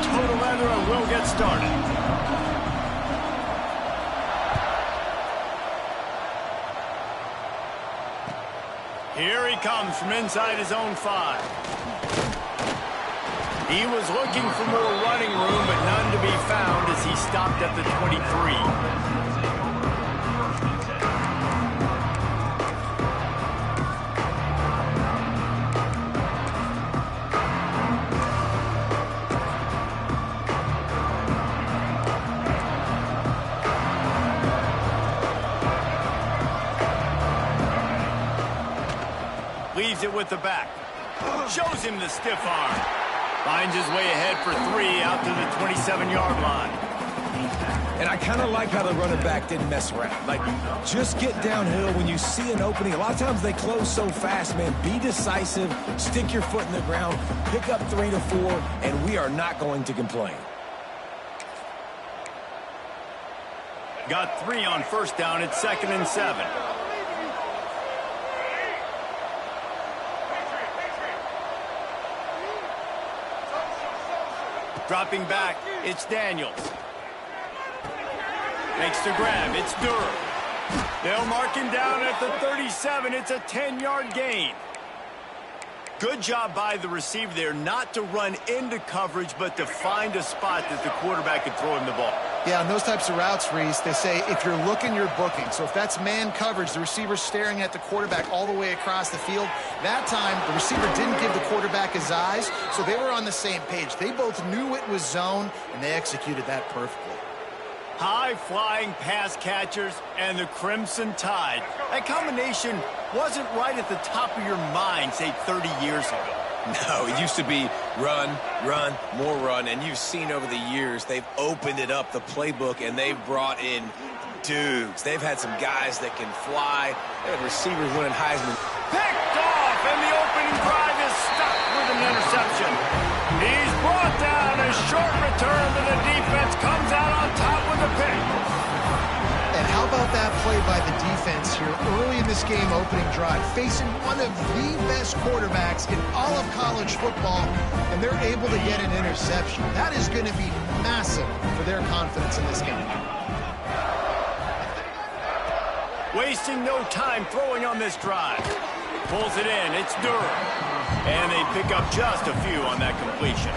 toe to leather and we'll get started. Here he comes from inside his own 5. He was looking for more running room, but none to be found as he stopped at the 23. Leaves it with the back. Shows him the stiff arm. Finds his way ahead for 3 out to the 27-yard line. And I kind of like how the running back didn't mess around. Like, just get downhill when you see an opening. A lot of times they close so fast, man. Be decisive, stick your foot in the ground, pick up 3 to 4, and we are not going to complain. Got 3 on first down. It's 2nd and 7. Dropping back, it's Daniels. Makes the grab, it's Durham. They'll mark him down at the 37. It's a 10-yard gain. Good job by the receiver there not to run into coverage, but to find a spot that the quarterback could throw him the ball. Yeah, on those types of routes, Reese, they say if you're looking, you're booking. So if that's man coverage, the receiver's staring at the quarterback all the way across the field. That time, the receiver didn't give the quarterback his eyes, so they were on the same page. They both knew it was zone, and they executed that perfectly. High-flying pass catchers and the Crimson Tide. That combination wasn't right at the top of your mind, say, 30 years ago. No, it used to be run, run, more run, and you've seen over the years they've opened it up, the playbook, and they've brought in dudes. They've had some guys that can fly. They had receivers winning Heisman. Picked off, and the opening drive is stopped with an interception. He's brought down. A short return, but the defense comes out on top with a pick. And how about that play by the defense here early in this game opening drive, facing one of the best quarterbacks in all of college football, and they're able to get an interception. That is going to be massive for their confidence in this game. Wasting no time throwing on this drive. Pulls it in. It's Durham. And they pick up just a few on that completion.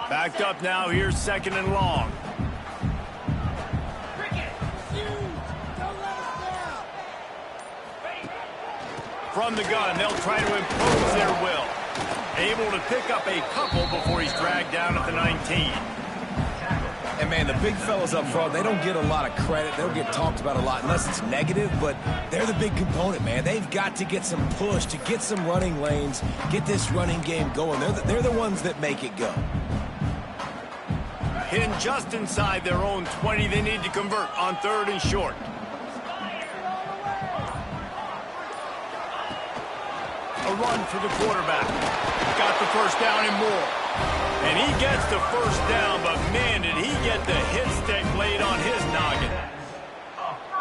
Backed up now. Here's 2nd and long. From the gun, they'll try to impose their will. Able to pick up a couple before he's dragged down at the 19. And, man, the big fellas up front, they don't get a lot of credit. They don't get talked about a lot unless it's negative, but they're the big component, man. They've got to get some push, to get some running lanes, get this running game going. They're the ones that make it go. Hidden just inside their own 20. They need to convert on 3rd and short. A run for the quarterback. Got the first down and more. And he gets the first down, but man, did he get the hit stick laid on his noggin.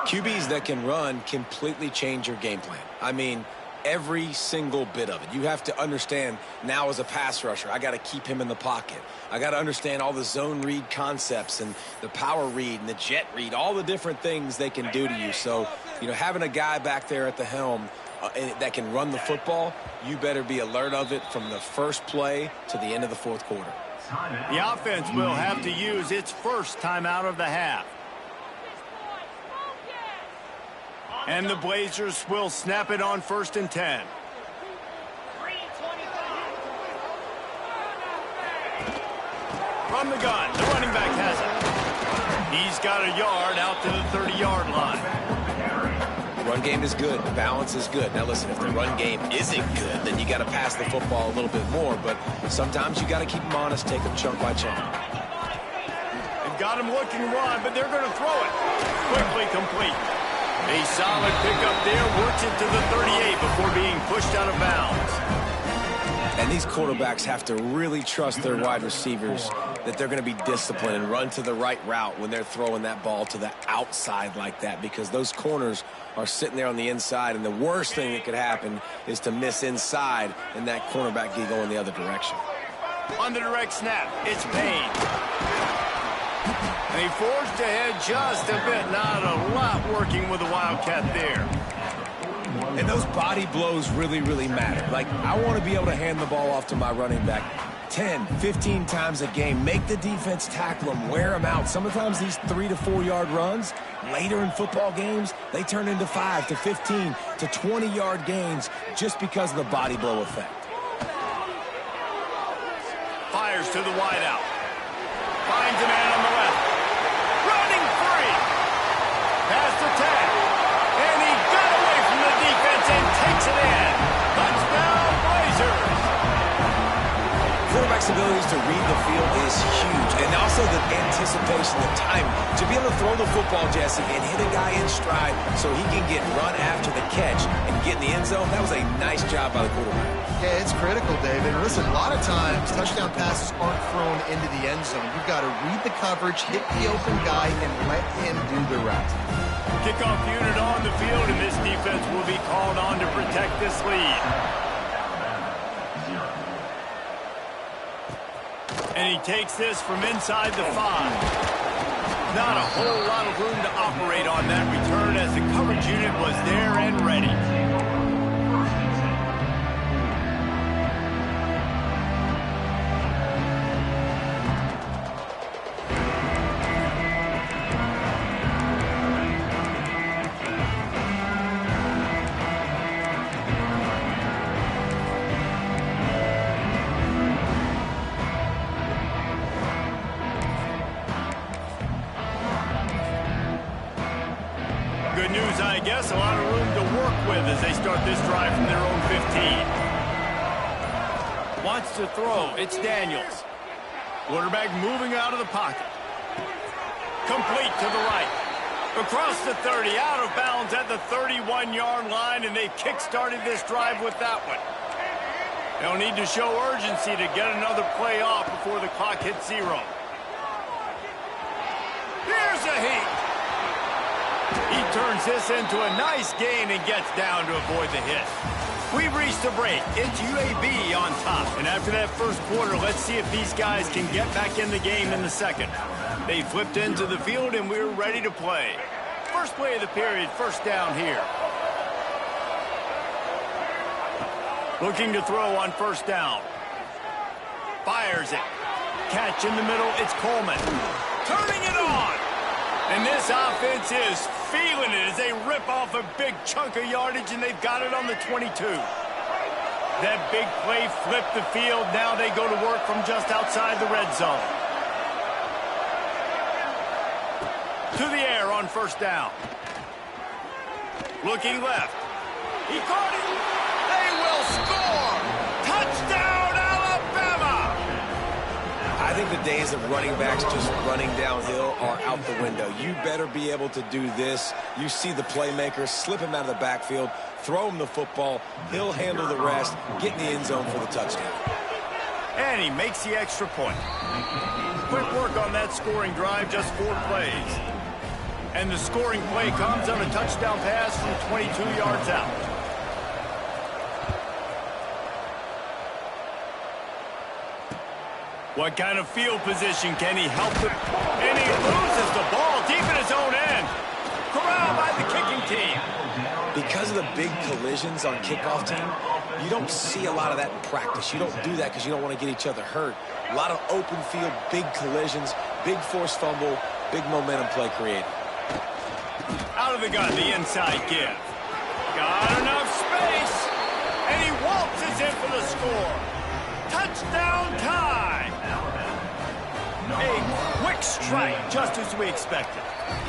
QBs that can run completely change your game plan. I mean, every single bit of it. You have to understand now as a pass rusher, I got to keep him in the pocket. I got to understand all the zone read concepts and the power read and the jet read, all the different things they can do to you. So, you know, having a guy back there at the helm that can run the football, you better be alert of it from the first play to the end of the 4th quarter. The offense will have to use its first timeout of the half. And the Blazers will snap it on 1st and 10. From the gun, the running back has it. He's got a yard out to the 30-yard line. Run game is good. The balance is good. Now, listen, if the run game isn't good, then you got to pass the football a little bit more. But sometimes you got to keep them honest, take them chunk by chunk. They've got him looking run, but they're going to throw it. Quickly complete. A solid pickup there, works it to the 38 before being pushed out of bounds. And these quarterbacks have to really trust their wide receivers that they're going to be disciplined and run to the right route when they're throwing that ball to the outside like that, because those corners are sitting there on the inside, and the worst thing that could happen is to miss inside and that cornerback get going the other direction. On the direct snap, it's Payne. And he forged ahead just a bit. Not a lot working with the Wildcat there. And those body blows really, really matter. Like, I want to be able to hand the ball off to my running back 10, 15 times a game. Make the defense tackle them, wear them out. Sometimes these 3 to 4 yard runs, later in football games, they turn into 5 to 15 to 20 yard gains just because of the body blow effect. Fires to the wideout. Finds a man on the left. Running free. Past the tag. And he got away from the defense and takes it in. Touchdown, Blazers. Quarterback's abilities to read the field is huge. And also the anticipation, the timing. To be able to throw the football, Jesse, and hit a guy in stride so he can get run after the catch and get in the end zone, that was a nice job by the quarterback. Yeah, it's critical, David. Listen, a lot of times touchdown passes aren't thrown into the end zone. You've got to read the coverage, hit the open guy, and let him do the rest. Kickoff unit on the field, and this defense will be called on to protect this lead. And he takes this from inside the 5. Not a whole lot of room to operate on that return as the coverage unit was there and ready. Good news, I guess. A lot of room to work with as they start this drive from their own 15. Wants to throw. It's Daniels. Quarterback moving out of the pocket. Complete to the right. Across the 30, out of bounds at the 31-yard line, and they've kick-started this drive with that one. They'll need to show urgency to get another play off before the clock hits 0. Here's a heat. He turns this into a nice gain and gets down to avoid the hit. We've reached a break. It's UAB on top. And after that first quarter, let's see if these guys can get back in the game in the second. They flipped into the field, and we're ready to play. First play of the period, first down here. Looking to throw on first down. Fires it. Catch in the middle, it's Coleman. Turning it on. And this offense is feeling it as they rip off a big chunk of yardage, and they've got it on the 22. That big play flipped the field. Now they go to work from just outside the red zone. To the air on first down. Looking left. He caught it. They will score. Touchdown, Alabama. I think the days of running backs just running downhill are out the window. You better be able to do this. You see the playmaker, slip him out of the backfield, throw him the football. He'll handle the rest, get in the end zone for the touchdown. And he makes the extra point. Quick work on that scoring drive, just 4 plays. And the scoring play comes on a touchdown pass from 22 yards out. What kind of field position can he help them? And he loses the ball deep in his own end. Corralled by the kicking team. Because of the big collisions on kickoff team, you don't see a lot of that in practice. You don't do that because you don't want to get each other hurt. A lot of open field, big collisions, big forced fumble, big momentum play created. Out of the gun, the inside give. Got enough space. And he waltzes in for the score. Touchdown time. A quick strike, just as we expected.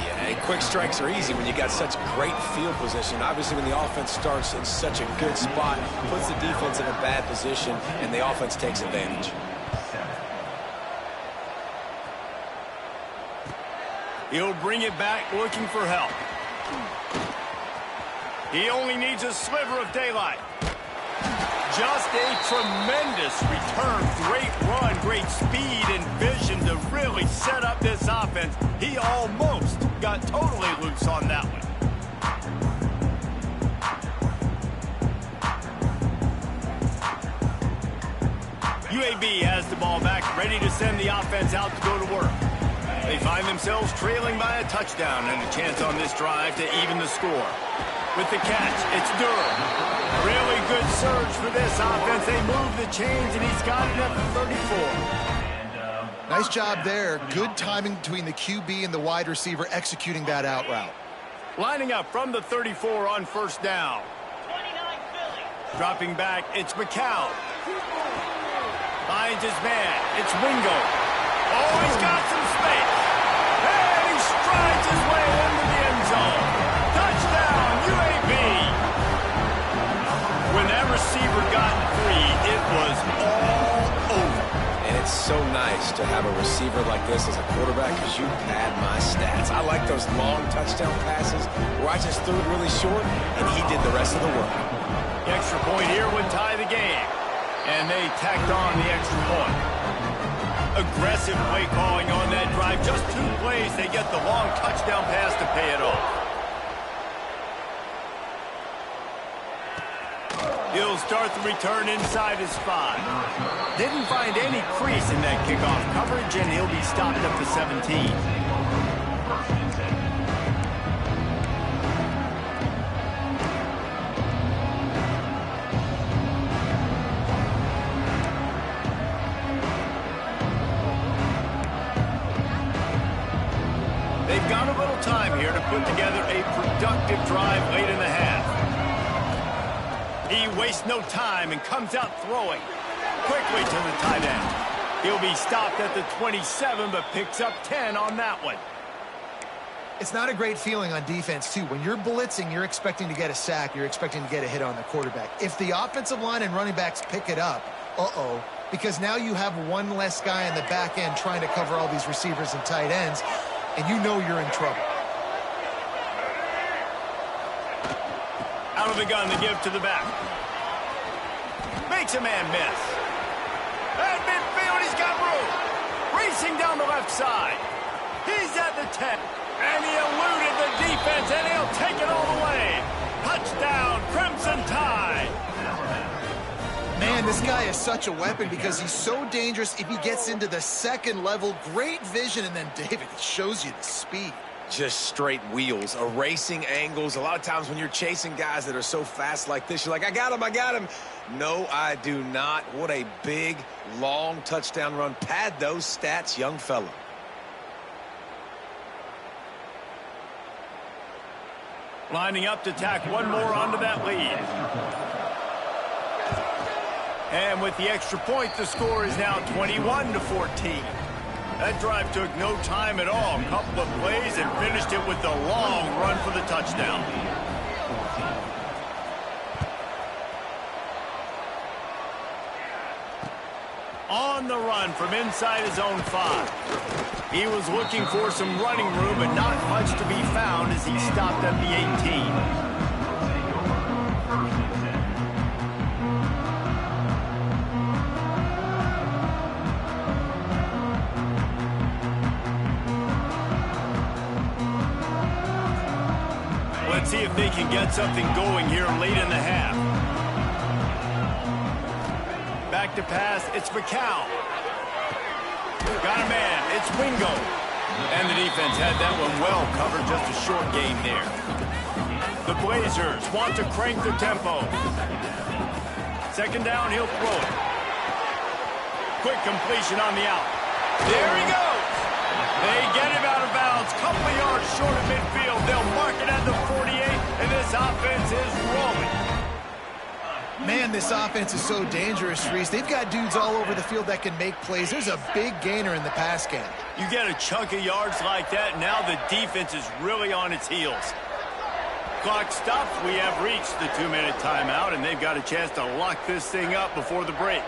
Yeah, quick strikes are easy when you got such great field position. Obviously, when the offense starts in such a good spot, puts the defense in a bad position, and the offense takes advantage. He'll bring it back looking for help. He only needs a sliver of daylight. Just a tremendous return. Great run, great speed and vision to really set up this offense. He almost got totally loose on that one. UAB has the ball back, ready to send the offense out to go to work. They find themselves trailing by a touchdown and a chance on this drive to even the score. With the catch, it's Durham. Really good surge for this offense. They move the chains, and he's got it at the 34. Nice job there. Good timing between the QB and the wide receiver executing that out route. Lining up from the 34 on first down. Dropping back, it's McCown. Finds his man. It's Wingo. Oh, he's got some space. And he strides his way into the end zone. Touchdown, UAB. When that receiver got free, it was all over. And it's so nice to have a receiver like this as a quarterback because you pad my stats. I like those long touchdown passes where I just threw it really short and he did the rest of the work. The extra point here would tie the game. And they tacked on the extra point. Aggressive play calling on that drive. Just 2 plays, they get the long touchdown pass to pay it off. He'll start the return inside his 5. Didn't find any crease in that kickoff coverage, and he'll be stopped up to 17. They've got a little time here to put together a productive drive late in the half. He wastes no time and comes out throwing quickly to the tight end. He'll be stopped at the 27, but picks up 10 on that one. It's not a great feeling on defense, too. When you're blitzing, you're expecting to get a sack. You're expecting to get a hit on the quarterback. If the offensive line and running backs pick it up, because now you have one less guy in the back end trying to cover all these receivers and tight ends, and you know you're in trouble. Out of the gun, the give to the back. Makes a man miss. At midfield, he's got room. Racing down the left side. He's at the 10. And he eluded the defense, and he'll take it all the way. Touchdown, Crimson Tide. Man, this guy is such a weapon because he's so dangerous if he gets into the second level. Great vision, and then David shows you the speed. Just straight wheels, erasing angles. A lot of times when you're chasing guys that are so fast like this, you're like, I got him. No, I do not. What a big, long touchdown run. Pad those stats, young fella. Lining up to tack one more onto that lead. And with the extra point, the score is now 21-14. That drive took no time at all. A couple of plays and finished it with the long run for the touchdown. On the run from inside his own 5. He was looking for some running room, but not much to be found as he stopped at the 18. Let's see if they can get something going here late in the half. Back to pass, it's McCown. Got a man, it's Wingo. And the defense had that one well covered, just a short gain there. The Blazers want to crank the tempo. Second down, he'll throw it. Quick completion on the out. There he goes. They get him out of bounds, couple of yards short of midfield. They'll mark it at the 48, and this offense is rolling. Man, this offense is so dangerous, Reese. They've got dudes all over the field that can make plays. There's a big gainer in the pass game. You get a chunk of yards like that, now the defense is really on its heels. Clock stops. We have reached the 2-minute timeout, and they've got a chance to lock this thing up before the break.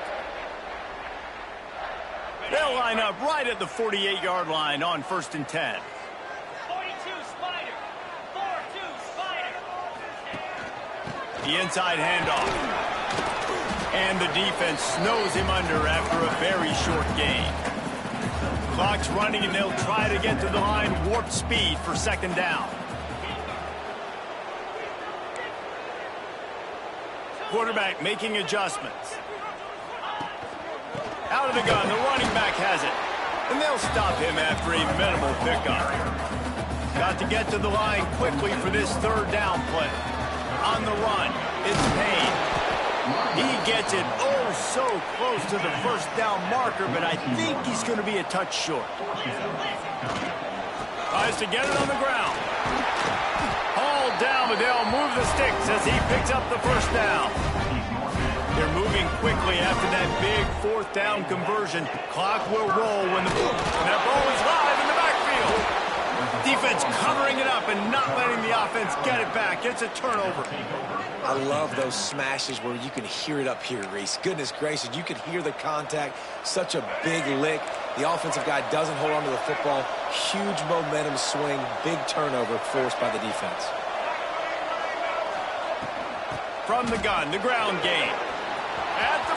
They'll line up right at the 48-yard line on 1st and 10. 42 Spider. 4-2 Spider. The inside handoff. And the defense snows him under after a very short gain. Clock's running, and they'll try to get to the line warp speed for second down. Quarterback making adjustments. Out of the gun, the running back has it. And they'll stop him after a minimal pickup. Got to get to the line quickly for this third down play. On the run, it's Payne. He gets it oh so close to the first down marker, but I think he's going to be a touch short. Tries to get it on the ground. Hauled down, but they'll move the sticks as he picks up the first down. They're moving quickly after that big fourth down conversion. Clock will roll when that ball is live in the backfield. Defense covering it up and not letting the offense get it back. It's a turnover. I love those smashes where you can hear it up here, Reese. Goodness gracious, you can hear the contact. Such a big lick. The offensive guy doesn't hold on to the football. Huge momentum swing. Big turnover forced by the defense. From the gun, the ground game. At the